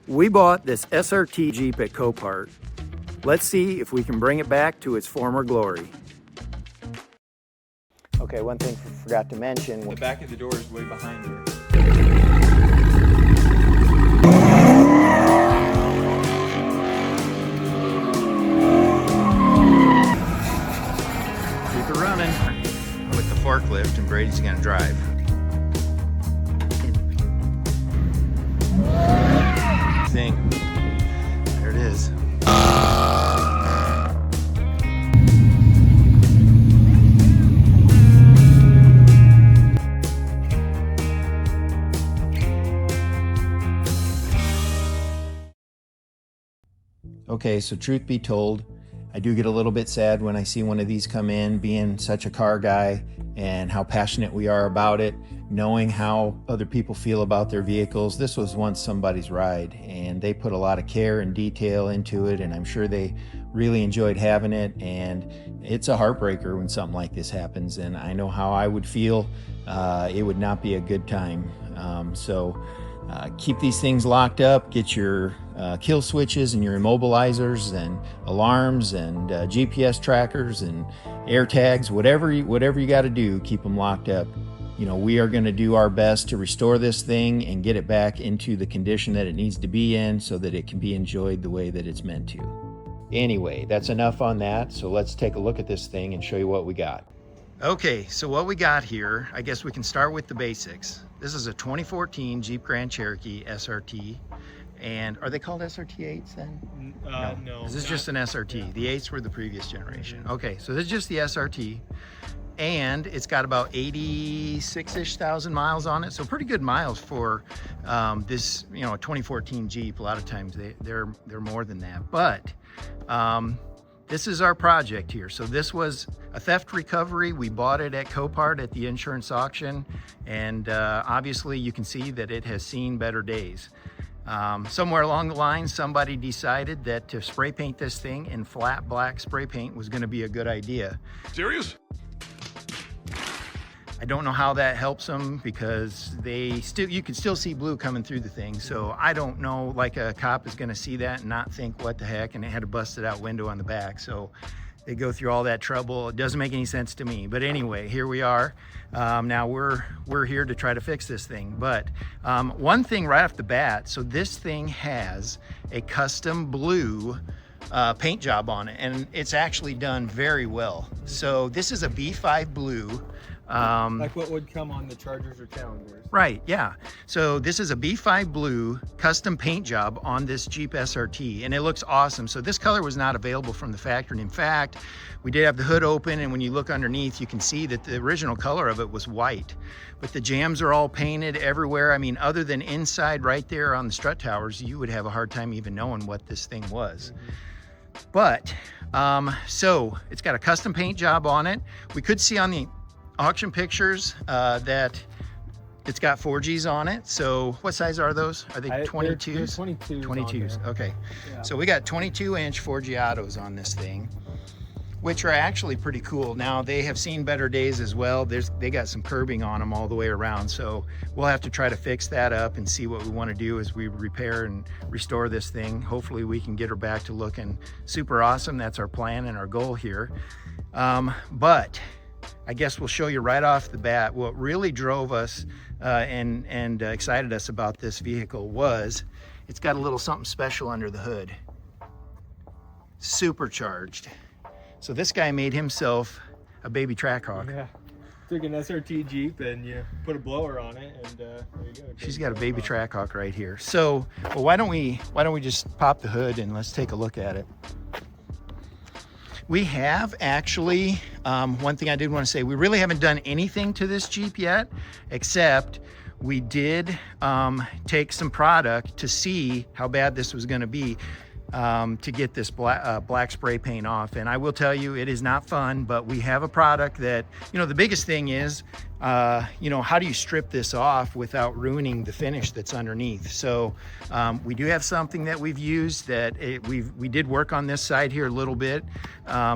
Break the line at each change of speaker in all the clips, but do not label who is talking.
We bought this SRT Jeep at Copart. Let's see if we can bring it back to its former glory. Okay, one thing I forgot to mention.
The back of the door is way behind here.
Keep it running.
With the forklift, and Brady's gonna drive. Thing. There it is.
Okay, so truth be told, I do get a little bit sad when I see one of these come in, being such a car guy and how passionate we are about it, knowing how other people feel about their vehicles. This was once somebody's ride, and they put a lot of care and detail into it, and I'm sure they really enjoyed having it. And it's a heartbreaker when something like this happens, and I know how I would feel. It would not be a good time. Keep these things locked up, get your kill switches and your immobilizers and alarms and GPS trackers and air tags, whatever you got to do, keep them locked up. You know, we are going to do our best to restore this thing and get it back into the condition that it needs to be in so that it can be enjoyed the way that it's meant to. Anyway, that's enough on that. So let's take a look at this thing and show you what we got.
Okay, so what we got here, I guess we can start with the basics. This is a 2014 Jeep Grand Cherokee SRT. And are they called SRT 8s then?
No.
This is just an SRT. The 8s were the previous generation. Okay, so this is just the SRT. And it's got about 86-ish thousand miles on it. So pretty good miles for this, you know, a 2014 Jeep. A lot of times they're more than that. But this is our project here. So this was a theft recovery. We bought it at Copart at the insurance auction. And obviously you can see that it has seen better days. Somewhere along the line, somebody decided that to spray paint this thing in flat black spray paint was gonna be a good idea.
Serious?
I don't know how that helps them because you can still see blue coming through the thing. So I don't know, like a cop is gonna see that and not think what the heck, and it had a busted out window on the back. So they go through all that trouble. It doesn't make any sense to me. But anyway, here we are. Now we're here to try to fix this thing. But one thing right off the bat, so this thing has a custom blue paint job on it, and it's actually done very well. So this is a B5 blue.
Like what would come on the Chargers or Challengers.
Right, yeah. So this is a B5 blue custom paint job on this Jeep SRT, and it looks awesome. So this color was not available from the factory. And in fact, we did have the hood open, and when you look underneath, you can see that the original color of it was white. But the jams are all painted everywhere. I mean, other than inside right there on the strut towers, you would have a hard time even knowing what this thing was. But, so it's got a custom paint job on it. We could see on the auction pictures that it's got 4Gs on it. So what size are those? Are they 22s? 22s. Okay.
Yeah.
So we got 22-inch 4G autos on this thing, which are actually pretty cool. Now they have seen better days as well. They got some curbing on them all the way around. So we'll have to try to fix that up and see what we want to do as we repair and restore this thing. Hopefully we can get her back to looking super awesome. That's our plan and our goal here. But I guess we'll show you right off the bat what really drove us and excited us about this vehicle was it's got a little something special under the hood. Supercharged. So this guy made himself a baby Trackhawk.
Yeah. Took an SRT Jeep and you put a blower on it, and there you go.
She's got a baby Trackhawk right here. So, well, why don't we just pop the hood and let's take a look at it. We have actually, one thing I did want to say, we really haven't done anything to this Jeep yet, except we did take some product to see how bad this was going to be to get this black spray paint off. And I will tell you, it is not fun, but we have a product that, you know, the biggest thing is you know, how do you strip this off without ruining the finish that's underneath? So we do have something that we've used that we did work on this side here a little bit.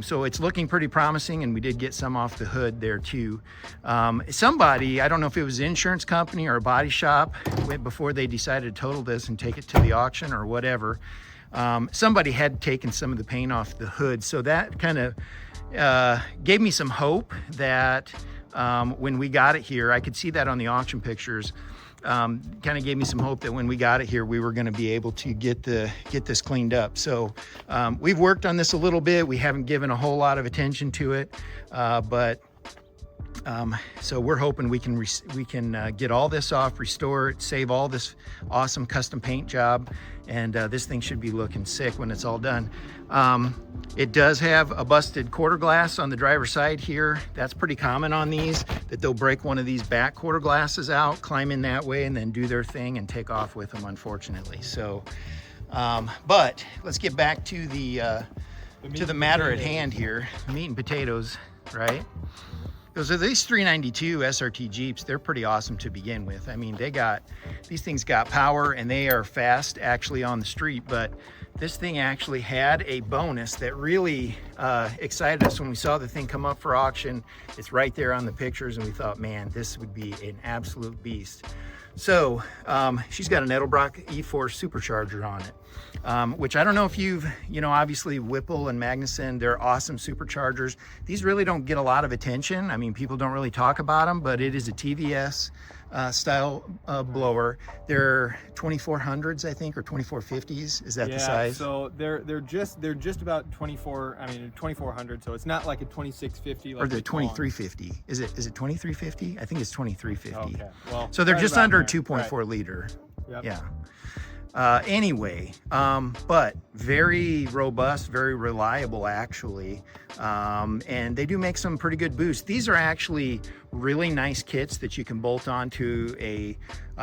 So it's looking pretty promising, and we did get some off the hood there too. Somebody, I don't know if it was an insurance company or a body shop, before they decided to total this and take it to the auction or whatever, somebody had taken some of the paint off the hood. So that kind of gave me some hope that when we got it here, I could see that on the auction pictures. Kind of gave me some hope that when we got it here, we were going to be able to get this cleaned up. So we've worked on this a little bit. We haven't given a whole lot of attention to it, but so we're hoping we can get all this off, restore it, save all this awesome custom paint job, and this thing should be looking sick when it's all done. It does have a busted quarter glass on the driver's side here. That's pretty common on these, that they'll break one of these back quarter glasses out, climb in that way, and then do their thing and take off with them, unfortunately. So, but let's get back to the matter at hand here, meat and potatoes, right? So these 392 SRT Jeeps, they're pretty awesome to begin with. I mean, these things got power and they are fast actually on the street, but this thing actually had a bonus that really excited us when we saw the thing come up for auction. It's right there on the pictures, and we thought, man, this would be an absolute beast. So she's got an Edelbrock E4 supercharger on it, which I don't know if you've, you know, obviously Whipple and Magnuson, they're awesome superchargers. These really don't get a lot of attention. I mean, people don't really talk about them, but it is a TVS style blower. They're 2400s, I think, or 2450s. Is that the size?
So they're just about 2400. So it's not like a 2650 like
or the 2350. Is it 2350? I think it's 2350.
Okay. Well,
so they're
right
just
about
under
there.
2.4
Right.
liter.
Yep.
Yeah. Anyway, but very robust, very reliable actually. And they do make some pretty good boosts. These are actually really nice kits that you can bolt onto a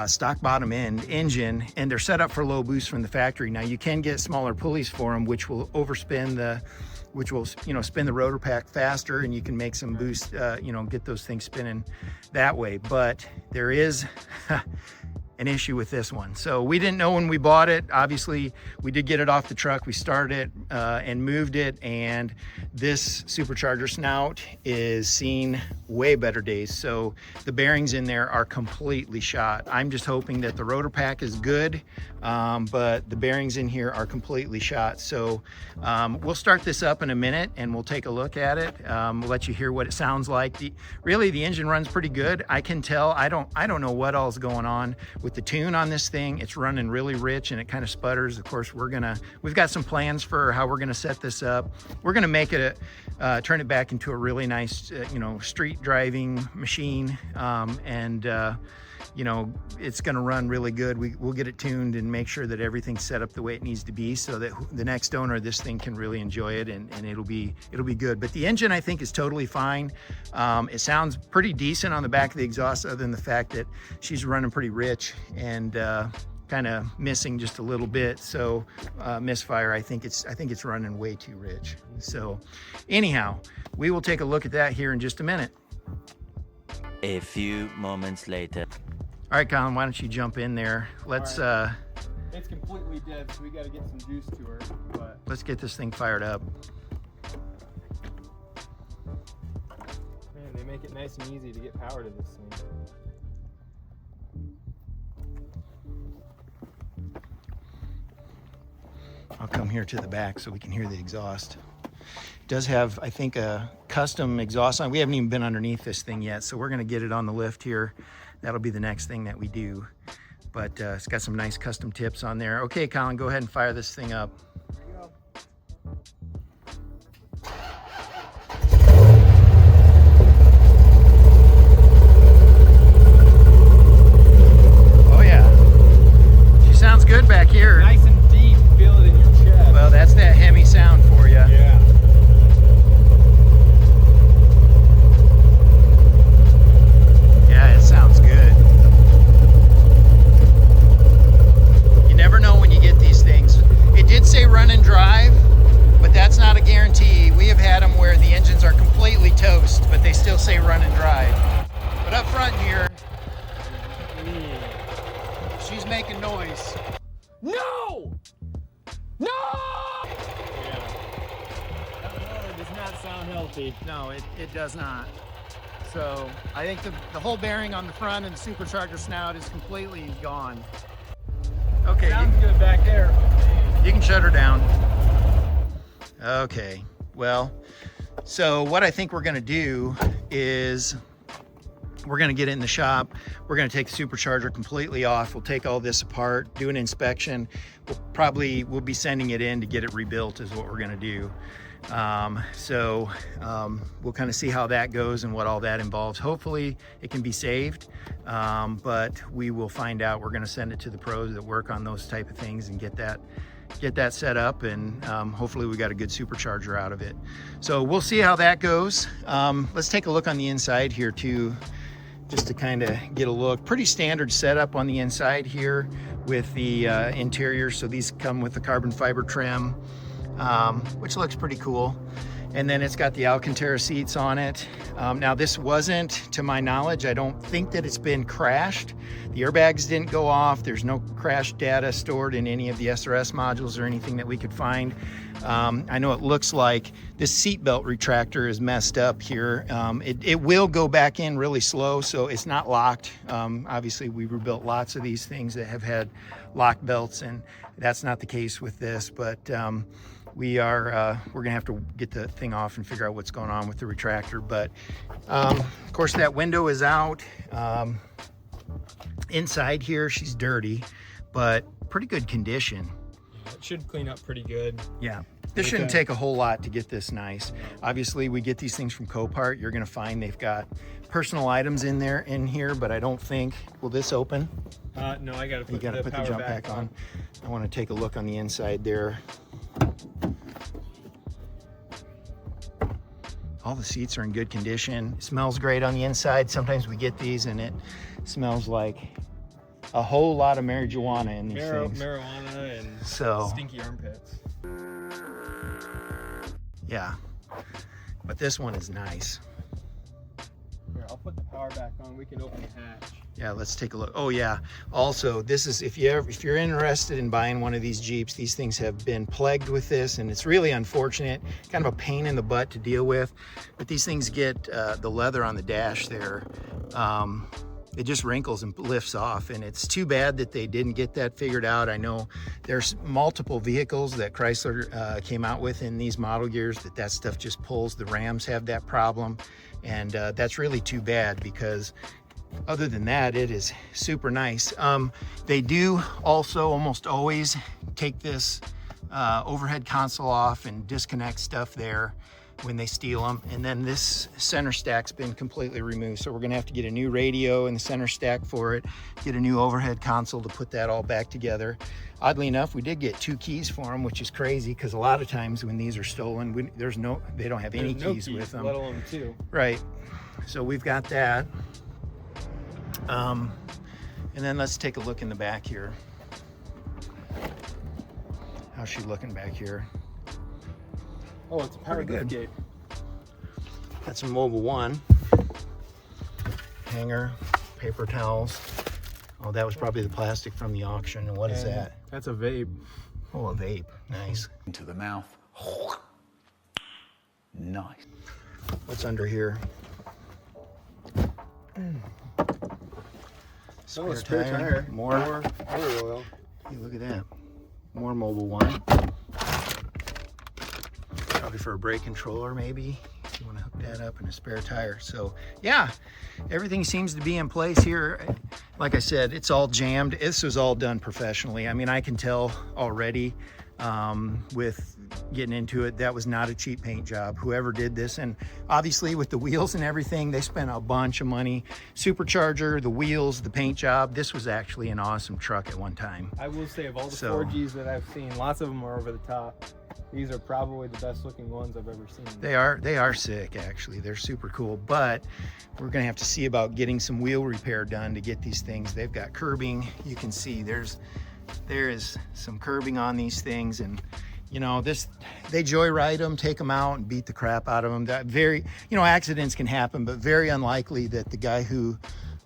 stock bottom end engine, and they're set up for low boost from the factory. Now you can get smaller pulleys for them, which will spin the rotor pack faster, and you can make some boost, get those things spinning that way. But there is an issue with this one. So we didn't know when we bought it. Obviously, we did get it off the truck. We started it and moved it, and this supercharger snout is seeing way better days. So the bearings in there are completely shot. I'm just hoping that the rotor pack is good, but the bearings in here are completely shot. So we'll start this up in a minute and we'll take a look at it. We'll let you hear what it sounds like. Really, the engine runs pretty good. I can tell. I don't know what all's going on with the tune on this thing. It's running really rich and it kind of sputters. Of course, we've got some plans for how we're gonna set this up. We're gonna make it turn it back into a really nice, street driving machine, and it's gonna run really good. We'll get it tuned and make sure that everything's set up the way it needs to be, so that the next owner of this thing can really enjoy it, and it'll be good. But the engine, I think, is totally fine. It sounds pretty decent on the back of the exhaust, other than the fact that she's running pretty rich and kind of missing just a little bit. So misfire, I think it's running way too rich. So anyhow, we will take a look at that here in just a minute.
A few moments later.
All right, Colin, why don't you jump in there? Let's
It's completely dead, so we got to get some juice to her. But
let's get this thing fired up.
man, they make it nice and easy to get power to this thing.
I'll come here to the back so we can hear the exhaust. It does have, I think, a custom exhaust on. We haven't even been underneath this thing yet, so we're gonna get it on the lift here. That'll be the next thing that we do. But it's got some nice custom tips on there. Okay, Colin, go ahead and fire this thing up.
There you go.
Oh yeah, she sounds good back here.
Nice and deep, feel it in your chest.
Well, that's that Hemi sound for you.
Yeah.
Yeah, it sounds good. You never know when you get these things. It did say run and drive, but that's not a guarantee. We have had them where the engines are completely toast, but they still say run and drive. But up front here, she's making noise.
No! No! Yeah. That motor does not sound healthy.
No, it does not. So I think the whole bearing on the front and the supercharger snout is completely gone. Okay,
Sounds good back there.
you can shut her down. Okay, well, so what I think we're gonna do is we're gonna get it in the shop. We're gonna take the supercharger completely off. We'll take all this apart, do an inspection. We'll be sending it in to get it rebuilt is what we're gonna do. We'll kind of see how that goes and what all that involves. Hopefully it can be saved, but we will find out. We're gonna send it to the pros that work on those type of things and get that set up, and hopefully we got a good supercharger out of it. So we'll see how that goes. Let's take a look on the inside here too, just to kind of get a look. Pretty standard setup on the inside here with the interior. So these come with the carbon fiber trim, which looks pretty cool. And then it's got the Alcantara seats on it. Now this wasn't, to my knowledge, I don't think that it's been crashed. The airbags didn't go off. There's no crash data stored in any of the SRS modules or anything that we could find. I know it looks like this seatbelt retractor is messed up here. It will go back in really slow, so it's not locked. Obviously we rebuilt lots of these things that have had lock belts, and that's not the case with this, but we're gonna have to get the thing off and figure out what's going on with the retractor. But of course that window is out. Inside here she's dirty, but pretty good condition.
It should clean up pretty good.
Yeah, this shouldn't take a whole lot to get this nice. Obviously we get these things from Copart. You're gonna find they've got personal items in here, but I don't think, will this open?
No, I gotta put,
put the jump pack on. I want to take a look on the inside there. All the seats are in good condition. It smells great on the inside. Sometimes we get these and it smells like a whole lot of marijuana in these things.
Marijuana and stinky armpits.
Yeah, but this one is nice.
Here, I'll put the power back on. We can open the hatch.
Yeah, let's take a look. Oh yeah, also this is, if you're interested in buying one of these Jeeps, these things have been plagued with this, and it's really unfortunate, kind of a pain in the butt to deal with. But these things get the leather on the dash there, it just wrinkles and lifts off, and it's too bad that they didn't get that figured out. I know there's multiple vehicles that Chrysler came out with in these model years that stuff just pulls. The Rams have that problem, and that's really too bad, because other than that, it is super nice. They do also almost always take this overhead console off and disconnect stuff there when they steal them. And then this center stack's been completely removed. So we're gonna have to get a new radio in the center stack for it, get a new overhead console to put that all back together. Oddly enough, we did get 2 keys for them, which is crazy, because a lot of times when these are stolen, they don't have any keys with them.
Let alone 2.
Right, so we've got that. And then let's take a look in the back here. How's she looking back here?
Oh, it's a power liftgate.
Got some Mobile One hanger, paper towels. Oh, that was probably the plastic from the auction. And what is that?
That's a vape.
Oh, a vape. Nice.
Into the mouth. Nice.
What's under here?
Spare tire.
More
oil.
Hey, look at that. More Mobile One. Probably for a brake controller, maybe. If you want to hook that up, and a spare tire. So yeah, everything seems to be in place here. Like I said, it's all jammed. This was all done professionally. I mean, I can tell already with getting into it, that was not a cheap paint job, whoever did this. And obviously with the wheels and everything, they spent a bunch of money. Supercharger, the wheels, the paint job. This was actually an awesome truck at one time.
I will say, of all the 4Gs that I've seen, lots of them are over the top. These are probably the best looking ones I've ever seen.
They are sick, actually. They're super cool, but we're gonna have to see about getting some wheel repair done to get these things. They've got curbing. You can see there is some curbing on these things, and you know, they joyride them, take them out and beat the crap out of them. That accidents can happen, but very unlikely that the guy who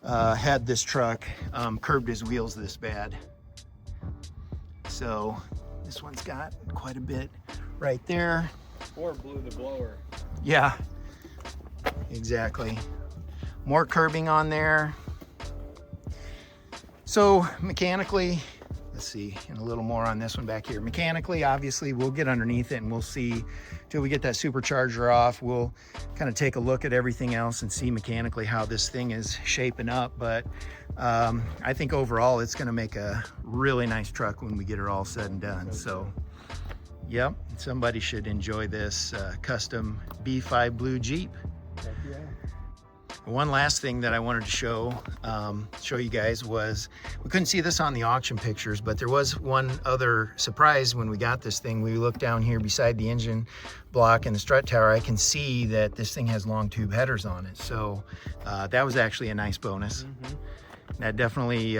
had this truck curbed his wheels this bad. So this one's got quite a bit right there.
Or blew the blower.
Yeah, exactly. More curbing on there. So mechanically, let's see, and a little more on this one back here. Mechanically, obviously, we'll get underneath it and we'll see till we get that supercharger off. We'll kind of take a look at everything else and see mechanically how this thing is shaping up. But I think overall, it's going to make a really nice truck when we get it all said and done. So, yep, somebody should enjoy this custom B5 Blue Jeep.
Heck yeah.
One last thing that I wanted to show you guys was, we couldn't see this on the auction pictures, but there was one other surprise when we got this thing. We looked down here beside the engine block and the strut tower. I can see that this thing has long tube headers on it. So that was actually a nice bonus. That definitely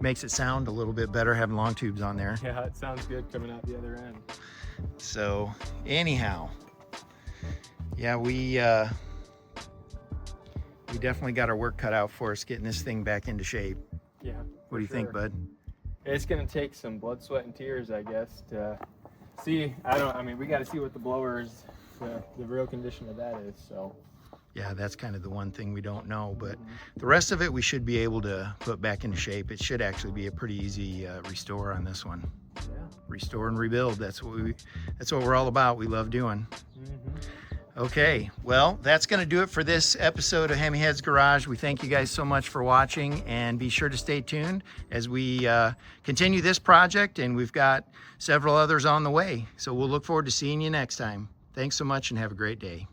makes it sound a little bit better having long tubes on there.
Yeah, it sounds good coming out the other end.
So anyhow, yeah, we definitely got our work cut out for us getting this thing back into shape.
Yeah.
What do you think, bud?
It's gonna take some blood, sweat, and tears, I guess, to see. I mean, we got to see what the blower is, the real condition of that is. So.
Yeah, that's kind of the one thing we don't know, but the rest of it we should be able to put back into shape. It should actually be a pretty easy restore on this one.
Yeah.
Restore and rebuild. That's what we're all about. We love doing. Okay, well, that's going to do it for this episode of Hemi Heads Garage. We thank you guys so much for watching, and be sure to stay tuned as we continue this project, and we've got several others on the way. So we'll look forward to seeing you next time. Thanks so much and have a great day.